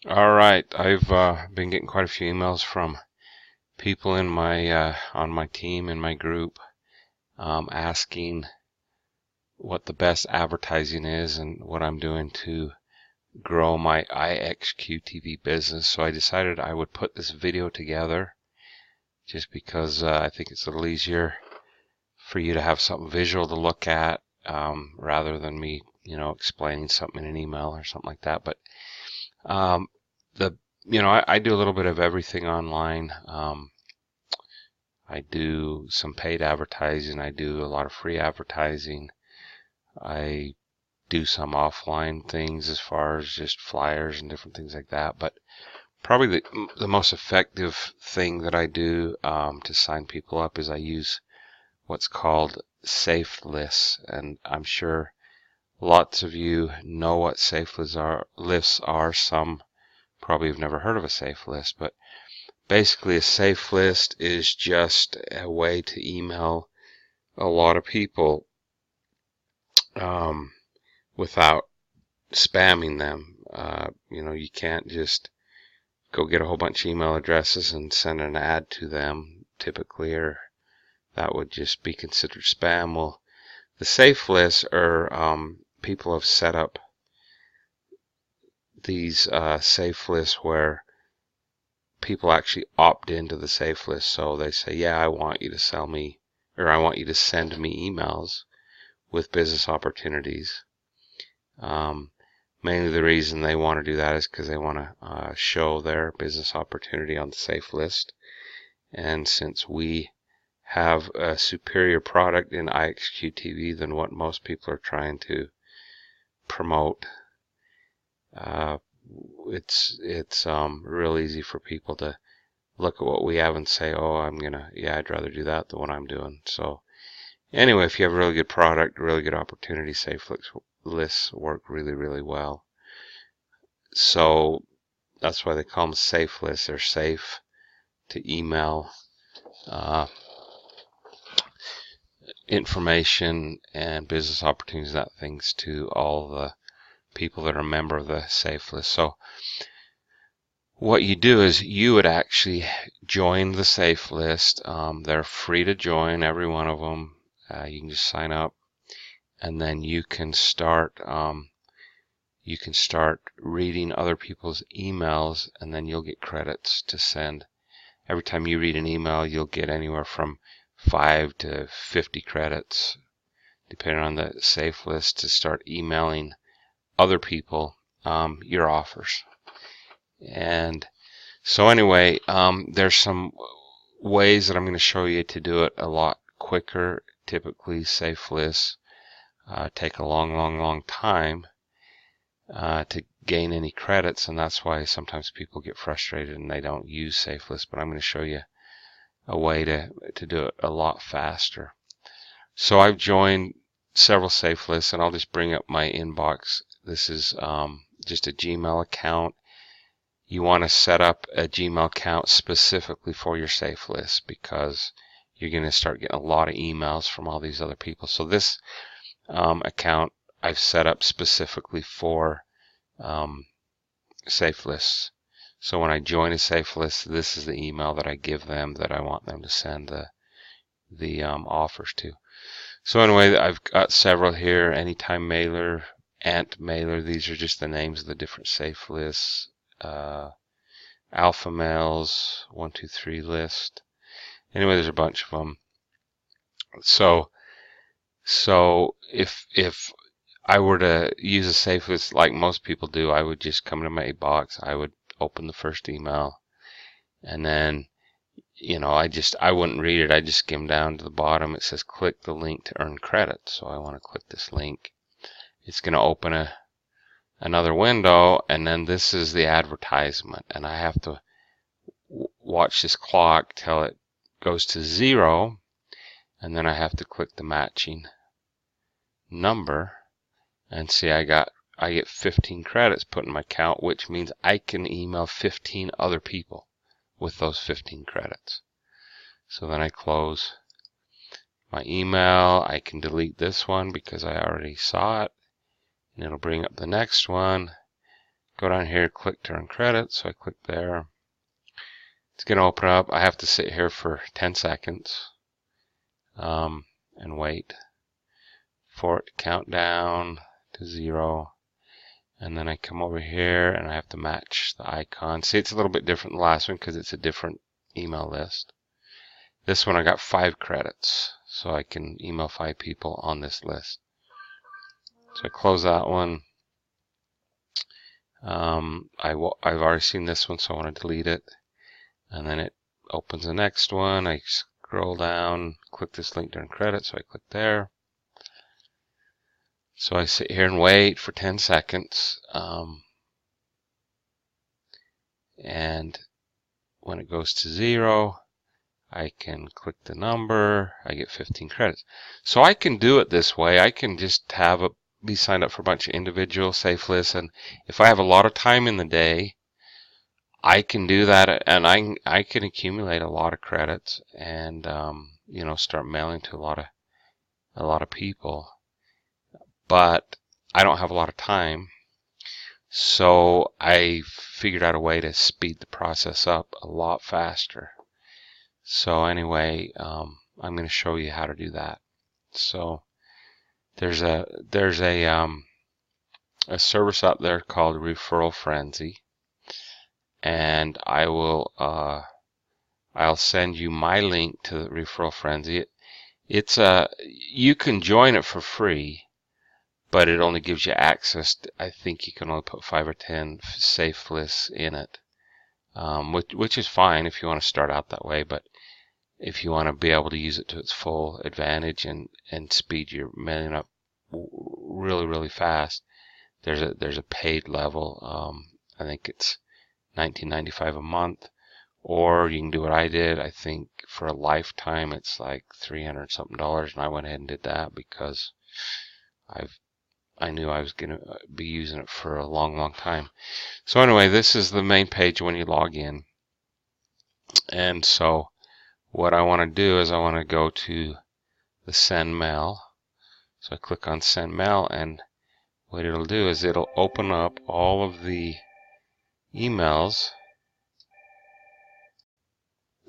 All right, I've been getting quite a few emails from people in my on my team in my group asking what the best advertising is and what I'm doing to grow my iXQ TV business. So I decided I would put this video together just because I think it's a little easier for you to have something visual to look at rather than me, explaining something in an email or something like that. But um, the I do a little bit of everything online. I do some paid advertising. I do a lot of free advertising. I do some offline things as far as just flyers and different things like that. But probably the most effective thing that I do to sign people up is I use what's called safe lists. And I'm sure lots of you know what safe lists are. Some probably have never heard of a safe list, but basically, a safe list is just a way to email a lot of people um, without spamming them. You can't just go get a whole bunch of email addresses and send an ad to them typically, or that would just be considered spam. Well, the safe lists are people have set up these safe lists where people actually opt into the safe list. So they say, yeah, I want you to sell me, or I want you to send me emails with business opportunities. Mainly the reason they want to do that is because they want to show their business opportunity on the safe list. And since we have a superior product in iXQ TV than what most people are trying to promote, it's real easy for people to look at what we have and say, oh, I'd rather do that than what I'm doing. So anyway, if you have a really good product, a really good opportunity, safe lists work really, really well. So that's why they call them safe lists. They're safe to email information and business opportunities, that things to all the people that are a member of the safe list. So what you do is you would actually join the safe list. They're free to join, every one of them. You can just sign up, and then you can start reading other people's emails, and then you'll get credits to send. Every time you read an email, you'll get anywhere from 5 to 50 credits, depending on the safe list, to start emailing other people your offers. And so anyway, there's some ways that I'm going to show you to do it a lot quicker. Typically, safe lists take a long time to gain any credits, and that's why sometimes people get frustrated and they don't use safe lists. But I'm going to show you a way to do it a lot faster. So I've joined several safe lists, and I'll just bring up my inbox. This is just a Gmail account. You want to set up a Gmail account specifically for your safe list because you're going to start getting a lot of emails from all these other people. So this account I've set up specifically for safe lists. So when I join a safe list, this is the email that I give them that I want them to send the offers to. So anyway, I've got several here: Anytime Mailer, Ant Mailer. These are just the names of the different safe lists. Alpha Mails, 123 list. Anyway, there's a bunch of them. So if I were to use a safe list like most people do, I would just come to my box. I would open the first email, and then I wouldn't read it. I just skim down to the bottom. It says click the link to earn credit. So I want to click this link. It's going to open another window, and then this is the advertisement, and I have to watch this clock till it goes to 0, and then I have to click the matching number, and see I get 15 credits put in my account, which means I can email 15 other people with those 15 credits. So then I close my email. I can delete this one because I already saw it, and it'll bring up the next one. go down here, click to earn credits. So I click there. It's going to open up. I have to sit here for 10 seconds and wait for it to count down to 0. And then I come over here and I have to match the icon. See, it's a little bit different than the last one because it's a different email list. This one I got 5 credits, so I can email 5 people on this list. So I close that one. I've already seen this one, so I want to delete it. And then it opens the next one. I scroll down, click this link to earn credit, so I click there. So I sit here and wait for 10 seconds. And when it goes to 0, I can click the number. I get 15 credits. So I can do it this way. I can just have be signed up for a bunch of individual safe lists, and if I have a lot of time in the day, I can do that, and I can accumulate a lot of credits, and you know, start mailing to a lot of people. But I don't have a lot of time, so I figured out a way to speed the process up a lot faster. So anyway, I'm going to show you how to do that. So there's a service out there called Referral Frenzy, and I'll send you my link to the Referral Frenzy. You can join it for free, but it only gives you access to, I think you can only put 5 or 10 safe lists in it, which is fine if you want to start out that way. But if you want to be able to use it to its full advantage and speed your mailing up really, really fast, there's a paid level. I think it's $19.95 a month, or you can do what I did. I think for a lifetime it's like $300 something, and I went ahead and did that because I knew I was going to be using it for a long, long time. So anyway, this is the main page when you log in, and so what I want to do is I want to go to the send mail. So I click on send mail, and what it'll do is it'll open up all of the emails.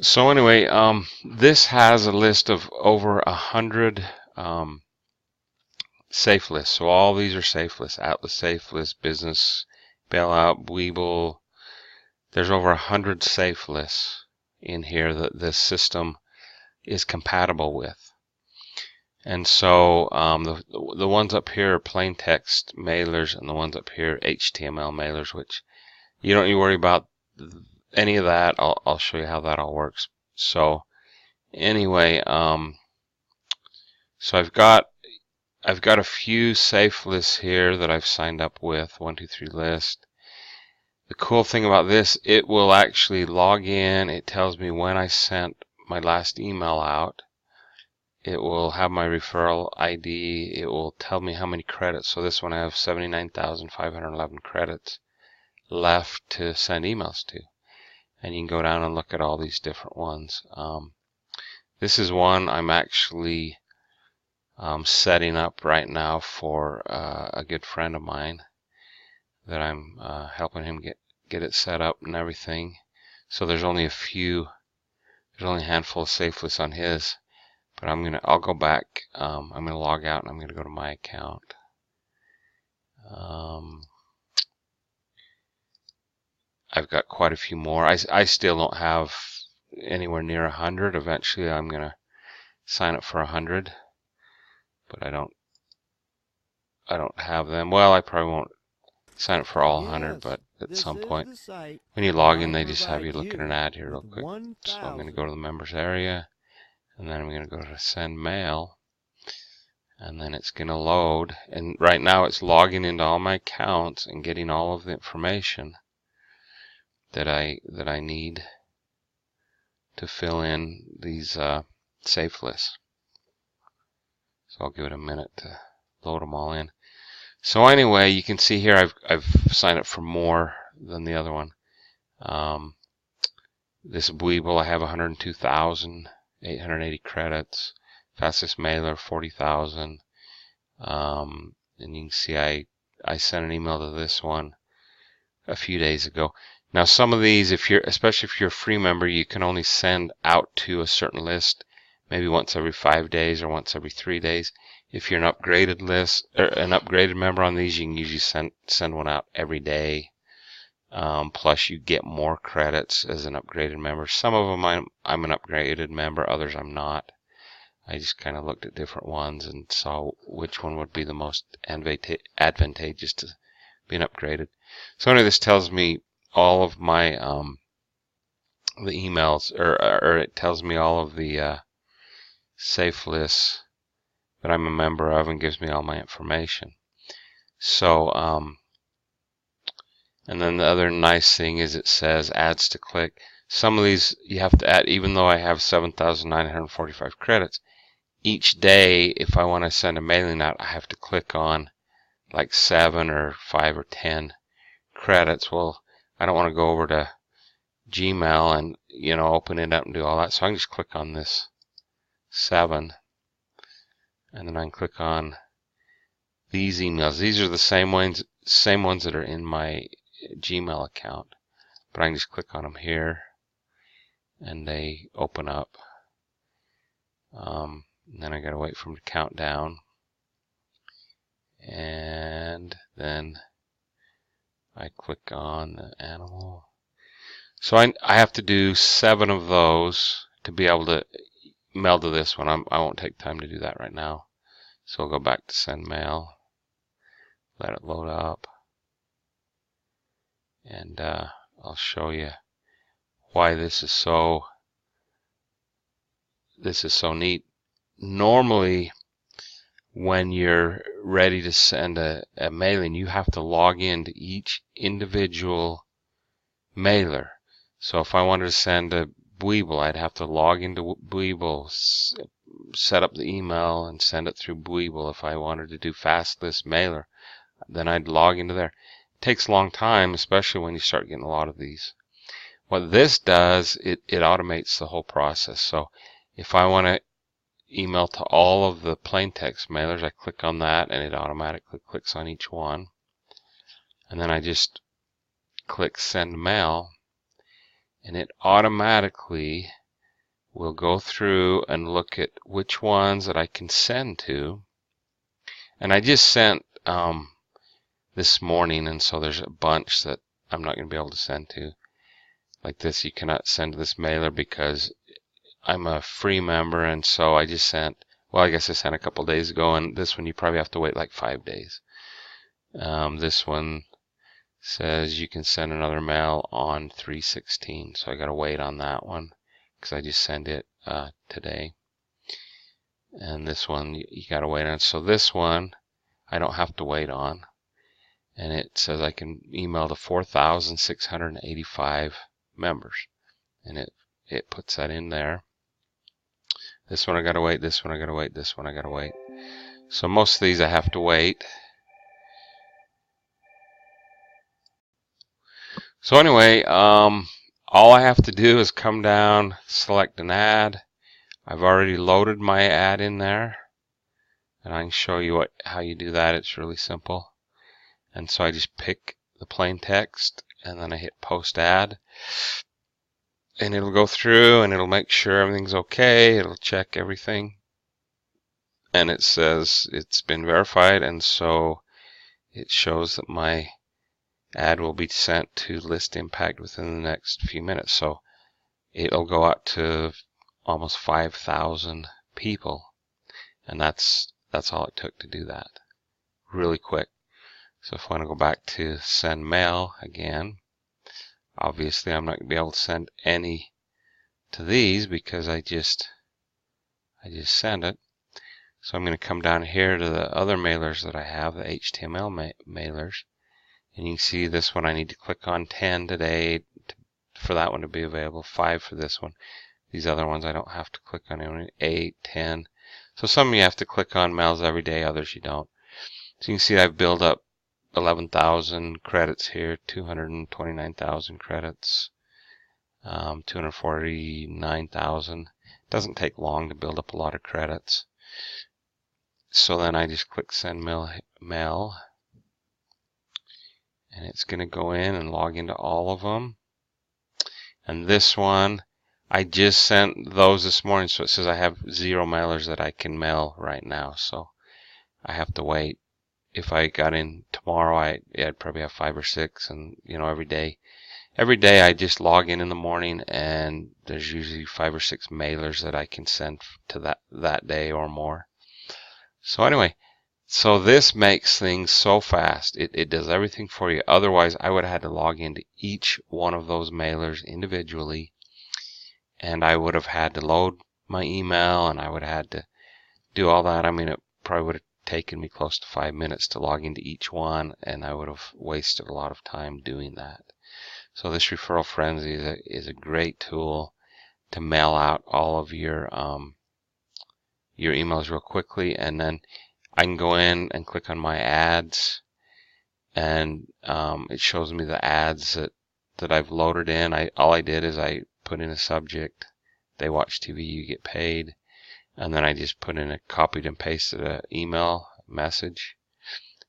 So anyway, this has a list of over 100 safe lists. So all these are safe lists: Atlas Safe List, Business Bailout, Webull. There's over 100 safe lists in here that this system is compatible with. And so the ones up here are plain text mailers, and the ones up here HTML mailers, which you don't need to worry about any of that. I'll show you how that all works. So anyway, so I've got a few safe lists here that I've signed up with. 123 list. The cool thing about this, it will actually log in. It tells me when I sent my last email out. It will have my referral ID. It will tell me how many credits. So this one I have 79,511 credits left to send emails to. And you can go down and look at all these different ones. This is one I'm actually setting up right now for a good friend of mine that I'm helping him get it set up and everything. So there's only a handful of safe lists on his, but I'll go back. I'm gonna log out and I'm gonna go to my account. I've got quite a few more. I still don't have anywhere near 100. Eventually I'm gonna sign up for 100, but I don't have them. Well, I probably won't sign up for all 100, but at some point when you log in, they just have you look at an ad here real quick. So I'm going to go to the members area, and then I'm going to go to send mail, and then it's going to load. And right now it's logging into all my accounts and getting all of the information that I need to fill in these safe lists. So I'll give it a minute to load them all in. So anyway, you can see here I've signed up for more than the other one. This Webull, I have 102,880 credits. Fastest Mailer, 40,000. And you can see I sent an email to this one a few days ago. Now some of these, especially if you're a free member, you can only send out to a certain list maybe once every 5 days or once every 3 days. If you're an upgraded list or an upgraded member on these, you can usually send one out every day. Plus you get more credits as an upgraded member. Some of them I'm an upgraded member, others I'm not. I just kind of looked at different ones and saw which one would be the most advantageous to being upgraded. So anyway, this tells me all of my the emails, or it tells me all of the safe lists that I'm a member of and gives me all my information. So and then the other nice thing is it says ads to click. Some of these you have to add, even though I have 7,945 credits. Each day, if I want to send a mailing out, I have to click on like 7 or 5 or 10 credits. Well, I don't want to go over to Gmail and open it up and do all that, so I can just click on this 7, and then I can click on these emails. These are the same ones that are in my Gmail account, but I can just click on them here and they open up. And then I gotta wait for them to count down, and then I click on the animal. So I have to do 7 of those to be able to mail to this one. I won't take time to do that right now. So I'll go back to send mail, let it load up, and I'll show you why this is so neat. Normally, when you're ready to send a mailing, you have to log into each individual mailer. So if I wanted to send a Webull, I'd have to log into Webull, set up the email, and send it through Webull. If I wanted to do FastList mailer, then I'd log into there. It takes a long time, especially when you start getting a lot of these. What this does, it automates the whole process. So if I want to email to all of the plain text mailers, I click on that and it automatically clicks on each one. And then I just click send mail, and it automatically will go through and look at which ones that I can send to. And I just sent this morning, and so there's a bunch that I'm not going to be able to send to. Like this, you cannot send to this mailer because I'm a free member, and so I just sent, well, I guess I sent a couple days ago, and this one you probably have to wait like 5 days. This one says you can send another mail on 3/16, so I got to wait on that one because I just sent it today. And this one you got to wait on. So this one I don't have to wait on, and it says I can email to 4,685 members, and it puts that in there. This one I gotta wait, this one I gotta wait, this one I gotta wait. So most of these I have to wait. So anyway, all I have to do is come down, select an ad. I've already loaded my ad in there, and I can show you how you do that. It's really simple. And so I just pick the plain text, and then I hit post ad. And it'll go through and it'll make sure everything's okay. It'll check everything. And it says it's been verified, and so it shows that my ad will be sent to List Impact within the next few minutes. So it'll go out to almost 5,000 people. And that's all it took to do that. Really quick. So if I want to go back to send mail again, obviously I'm not going to be able to send any to these because I just sent it. So I'm going to come down here to the other mailers that I have, the HTML mailers. And you can see this one I need to click on 10 today for that one to be available, 5 for this one. These other ones I don't have to click on any, 8, 10. So some you have to click on mails every day, others you don't. So you can see I've built up 11,000 credits here, 229,000 credits, 249,000. Doesn't take long to build up a lot of credits. So then I just click send mail, and it's going to go in and log into all of them. And this one, I just sent those this morning, so it says I have 0 mailers that I can mail right now, so I have to wait. If I got in tomorrow, I'd probably have 5 or 6, and every day I just log in the morning, and there's usually 5 or 6 mailers that I can send to that day or more. So anyway, so this makes things so fast. It does everything for you. Otherwise, I would have had to log into each one of those mailers individually, and I would have had to load my email, and I would have had to do all that. I mean, it probably would have taken me close to 5 minutes to log into each one, and I would have wasted a lot of time doing that. So this Referral Frenzy is a great tool to mail out all of your emails real quickly, and then I can go in and click on my ads, and it shows me the ads that I've loaded in. All I did is I put in a subject, "They watch TV, you get paid," and then I just put in a copied and pasted an email message,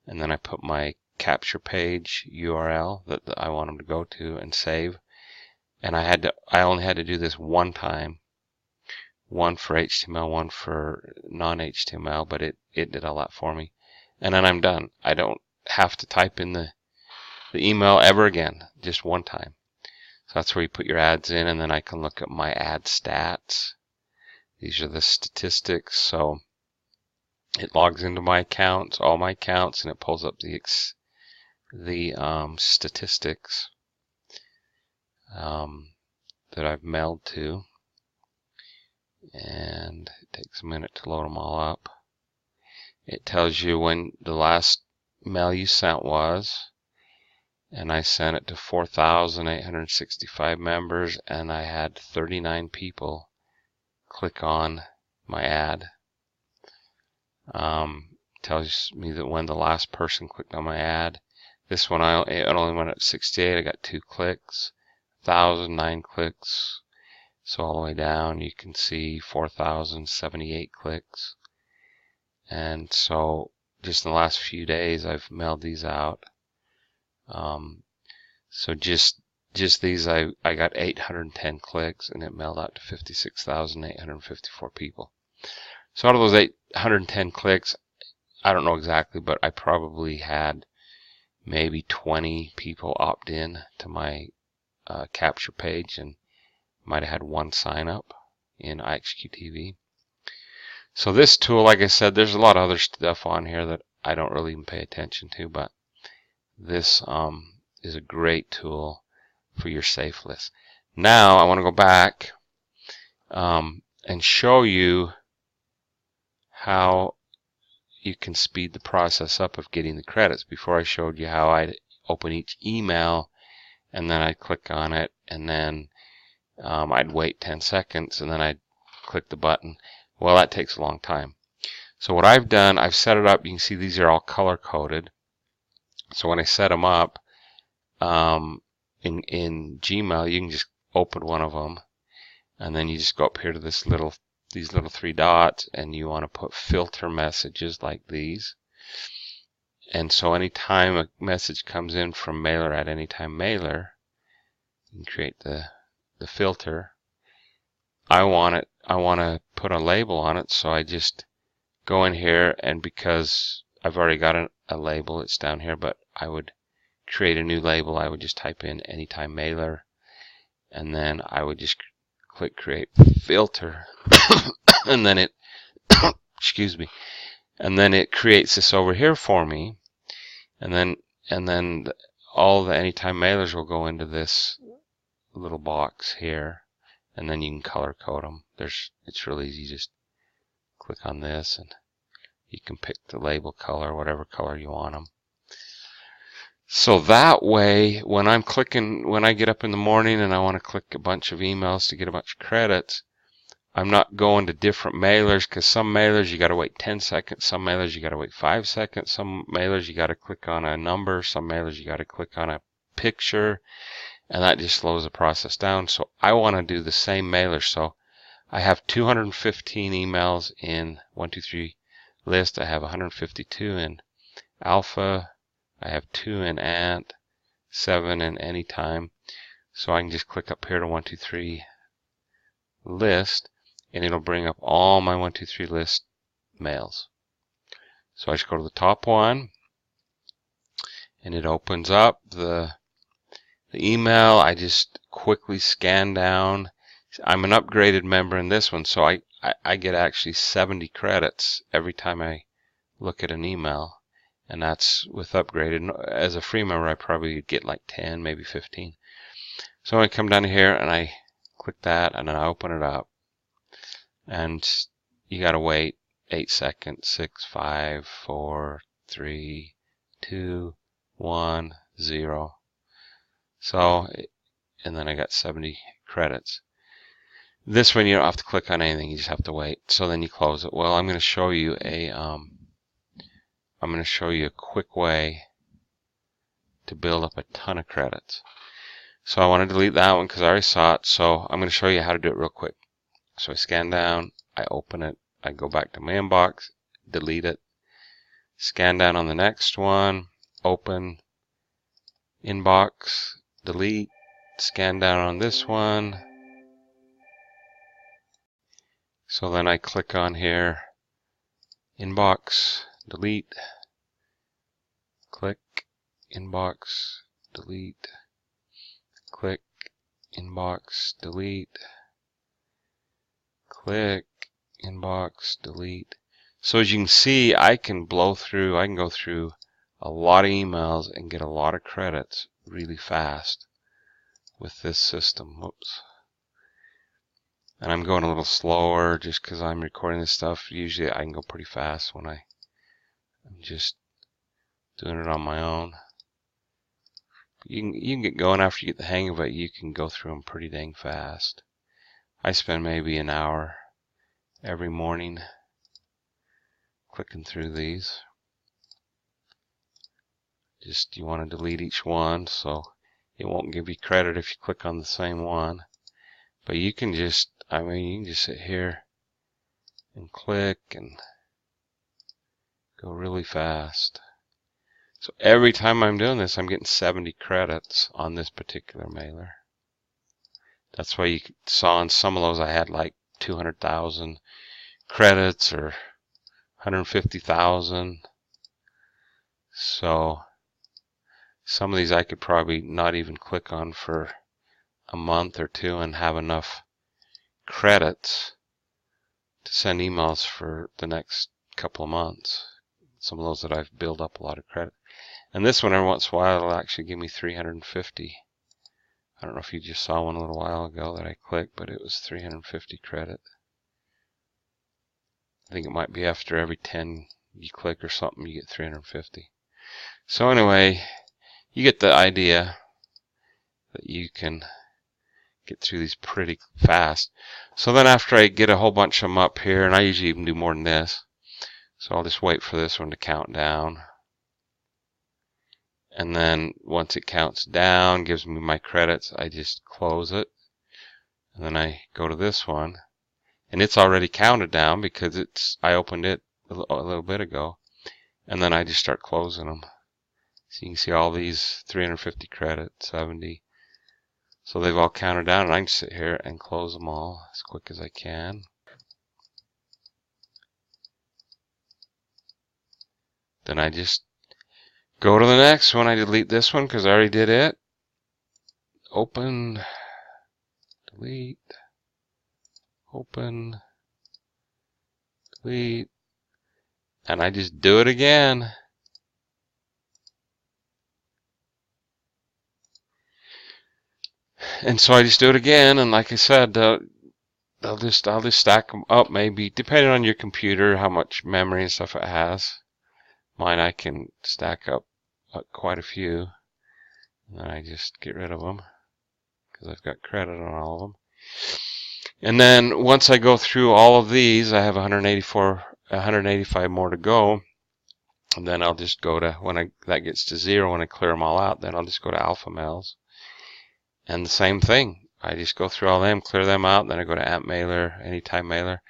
and then I put my capture page URL that I want them to go to and save. And I only had to do this one time, one for HTML, one for non-HTML, but it did all that for me. And then I'm done. I don't have to type in the email ever again, just one time. So that's where you put your ads in, and then I can look at my ad stats. These are the statistics. So it logs into my accounts, all my accounts, and it pulls up the statistics that I've mailed to, and it takes a minute to load them all up. It tells you when the last mail you sent was, and I sent it to 4,865 members, and I had 39 people click on my ad. Tells me that when the last person clicked on my ad. This one it only went up 68. I got 2 clicks. 1,009 clicks. So all the way down you can see 4,078 clicks. And so just in the last few days I've mailed these out. So just these I got 810 clicks, and it mailed out to 56,854 people. So out of those 810 clicks, I don't know exactly, but I probably had maybe 20 people opt in to my capture page, and might have had 1 sign up in IXQTV. So this tool, like I said, there's a lot of other stuff on here that I don't really even pay attention to, but this is a great tool for your safe list. Now I want to go back and show you how you can speed the process up of getting the credits. Before I showed you how I'd open each email, and then I'd click on it, and then I'd wait 10 seconds, and then I'd click the button. Well, that takes a long time. So what I've done, I've set it up. You can see these are all color coded. So when I set them up in Gmail, you can just open one of them, and then you just go up here to these little 3 dots, and you want to put filter messages like these. And so anytime a message comes in from mailer at anytime mailer, you can create the filter. I want to put a label on it, so I just go in here, and because I've already got a label, it's down here, but I would create a new label. I would just type in anytime mailer, and then I would just click create filter, and then it excuse me, and then it creates this over here for me, and then all the anytime mailers will go into this little box here, and then you can color code them. It's really easy. Just click on this, and you can pick the label color, whatever color you want them. So that way, when I get up in the morning and I want to click a bunch of emails to get a bunch of credits, I'm not going to different mailers, because some mailers you got to wait 10 seconds, some mailers you got to wait 5 seconds, some mailers you got to click on a number, some mailers you got to click on a picture, and that just slows the process down. So I want to do the same mailer. So I have 215 emails in 123 list. I have 152 in alpha. I have 2 in ant, 7 and anytime. So I can just click up here to 123 list, and it'll bring up all my 123 list mails. So I just go to the top one, and it opens up the email. I just quickly scan down. I'm an upgraded member in this one, so I get actually 70 credits every time I look at an email, and that's with upgraded. As a free member, I probably get like 10, maybe 15. So I come down here and I click that, and then I open it up, and you gotta wait 8 seconds. 6, 5, 4, 3, 2, 1, 0. So, and then I got 70 credits. This one you don't have to click on anything, you just have to wait. So then you close it. Well, I'm going to show you a quick way to build up a ton of credits. So I want to delete that one because I already saw it. So I'm going to show you how to do it real quick. So I scan down, I open it, I go back to my inbox, delete it, scan down on the next one, open, inbox, delete, scan down on this one. So then I click on here, inbox, delete, click, inbox, delete, click, inbox, delete, click, inbox, delete. So as you can see, I can go through a lot of emails and get a lot of credits really fast with this system. Whoops. And I'm going a little slower just because I'm recording this stuff. Usually I can go pretty fast when I'm just doing it on my own. You can get going after you get the hang of it. You can go through them pretty dang fast. I spend maybe an hour every morning clicking through these. Just you want to delete each one so it won't give you credit if you click on the same one. But you can just, you can just sit here and click and go really fast. So every time I'm doing this, I'm getting 70 credits on this particular mailer. That's why you saw in some of those I had like 200,000 credits or 150,000. So some of these I could probably not even click on for a month or two and have enough credits to send emails for the next couple of months. Some of those that I've built up a lot of credit. And this one every once in a while it'll actually give me 350. I don't know if you just saw one a little while ago that I clicked, but it was 350 credit. I think it might be after every 10 you click or something you get 350. So anyway, you get the idea that you can get through these pretty fast. So then after I get a whole bunch of them up here, and I usually even do more than this, so I'll just wait for this one to count down. And then once it counts down, gives me my credits, I just close it. And then I go to this one, and it's already counted down because I opened it a little bit ago. And then I just start closing them. So you can see all these 350 credits, 70. So they've all counted down, and I can sit here and close them all as quick as I can. Then I just go to the next one. I delete this one because I already did it. Open, delete, open, delete, and I just do it again. And so I just do it again, and like I said, I'll just stack them up, maybe depending on your computer, how much memory and stuff it has. Mine I can stack up quite a few, and then I just get rid of them because I've got credit on all of them. And then once I go through all of these, I have 185 more to go. And then I'll just go to, when that gets to 0, when I clear them all out, then I'll just go to alpha mails. And the same thing. I just go through all them, clear them out, then I go to AMP mailer, anytime mailer,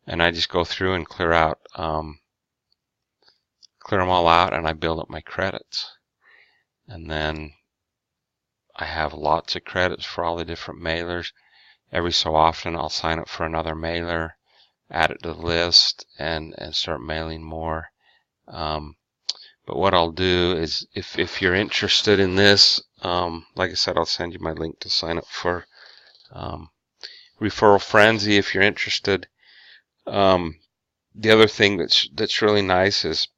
and I just go through and clear out, clear them all out, and I build up my credits. And then I have lots of credits for all the different mailers. Every so often I'll sign up for another mailer, add it to the list, and start mailing more. But what I'll do is, if you're interested in this, like I said, I'll send you my link to sign up for Referral Frenzy if you're interested. The other thing that's really nice is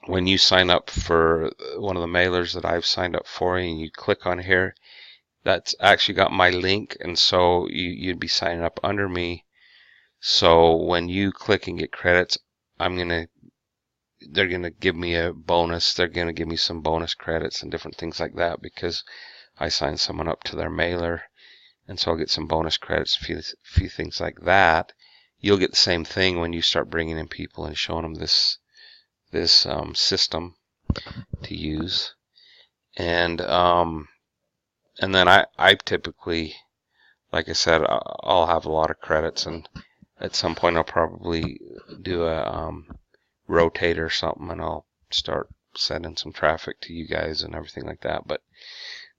when you sign up for one of the mailers that I've signed up for, and you click on here, that's actually got my link, and so you'd be signing up under me. So when you click and get credits, they're gonna give me a bonus. They're gonna give me some bonus credits and different things like that because I signed someone up to their mailer, and so I'll get some bonus credits, a few things like that. You'll get the same thing when you start bringing in people and showing them this system to use. And then I typically, like I said, I'll have a lot of credits, and at some point I'll probably do a rotate or something, and I'll start sending some traffic to you guys and everything like that. But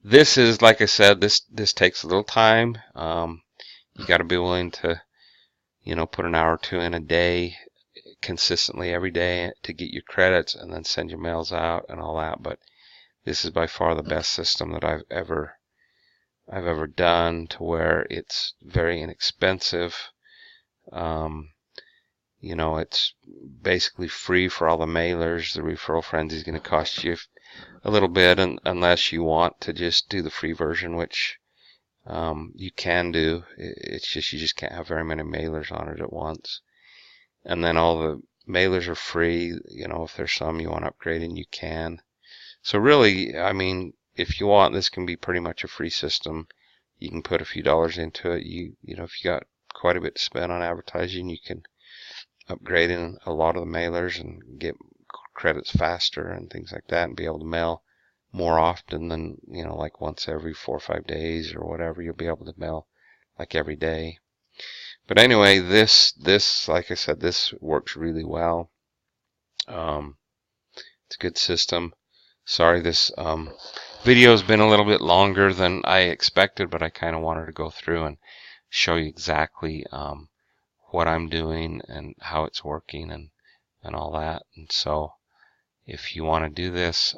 this is, like I said, this takes a little time. You got to be willing to, put an hour or two in a day, consistently every day, to get your credits, and then send your mails out and all that. But this is by far the best system that I've ever done, to where it's very inexpensive. It's basically free for all the mailers. The Referral Frenzy is going to cost you a little bit, unless you want to just do the free version, which you can do. It's just you just can't have very many mailers on it at once. And then all the mailers are free. If there's some you want upgrading, you can. So really, I mean, if you want, this can be pretty much a free system. You can put a few dollars into it. If you got quite a bit to spend on advertising, you can upgrade in a lot of the mailers and get credits faster and things like that, and be able to mail more often than, like once every 4 or 5 days or whatever. You'll be able to mail like every day. But anyway, this like I said, this works really well. It's a good system. Sorry, this video's been a little bit longer than I expected, but I kind of wanted to go through and show you exactly what I'm doing and how it's working and all that. And so if you want to do this,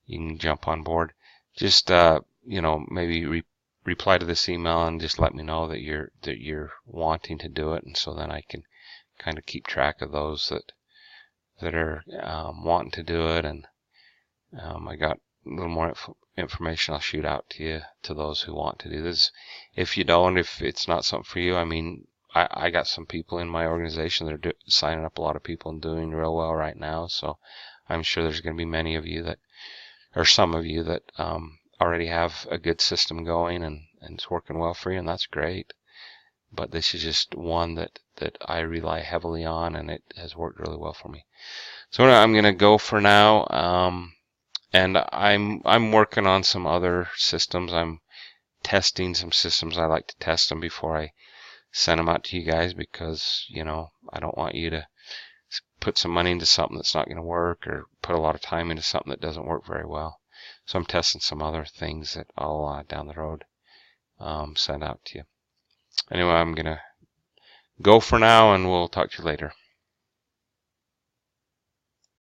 you can jump on board. Just maybe reply to this email and just let me know that you're wanting to do it, and so then I can kind of keep track of those that are wanting to do it. And I got a little more information I'll shoot out to you, to those who want to do this. If you don't, if it's not something for you, I mean, I got some people in my organization that are signing up a lot of people and doing real well right now. So I'm sure there's going to be many of you that, or some of you that already have a good system going and it's working well for you, and that's great. But this is just one that I rely heavily on, and it has worked really well for me. So I'm going to go for now. And I'm working on some other systems. I'm testing some systems. I like to test them before I send them out to you guys, because I don't want you to put some money into something that's not going to work, or put a lot of time into something that doesn't work very well. So I'm testing some other things that I'll down the road send out to you. Anyway, I'm gonna go for now, and we'll talk to you later.